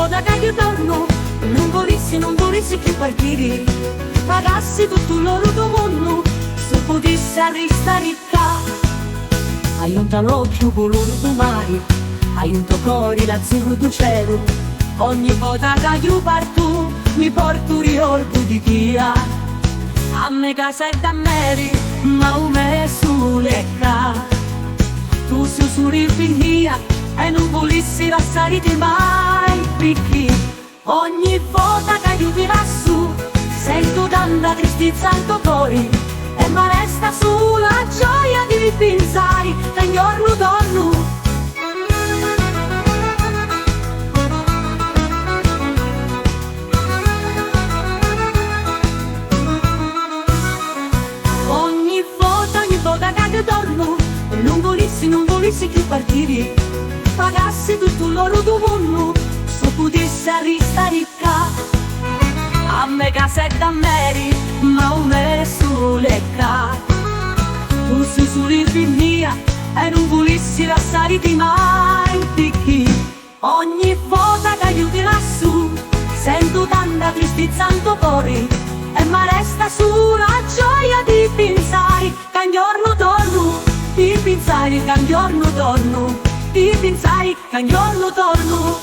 volta che io torno, non volessi più partire, pagassi tutto l'oro del mondo, se potessi restare qua. Hai un l'occhio colore del mare, hai un tuo cuore l'azzurro del cielo, ogni volta che io parto, mi porto un ricordo di Tia. A me casa è da meri, ma ho messo l'ecca. Tu sei sull'infinita e non volessi lasciare mai, perché ogni volta che io ti lasso sento tanta tristezza al tuo cuore e mi resta solo la gioia di pensare che un giorno torno. Ogni volta che torno, non volessi più partire, pagassi tutto l'oro del mondo, se potessi restare qua. A me casa è da meri, ma ho messo l'ecca. Tu sei sull'infinita e non volessi lasciare mai, perché ogni volta che io ti lasso sento tanta tristezza al tuo cuore e mi resta solo la gioia di pensare che un giorno torno, di pensare che un giorno torno, di pensare che un giorno torno.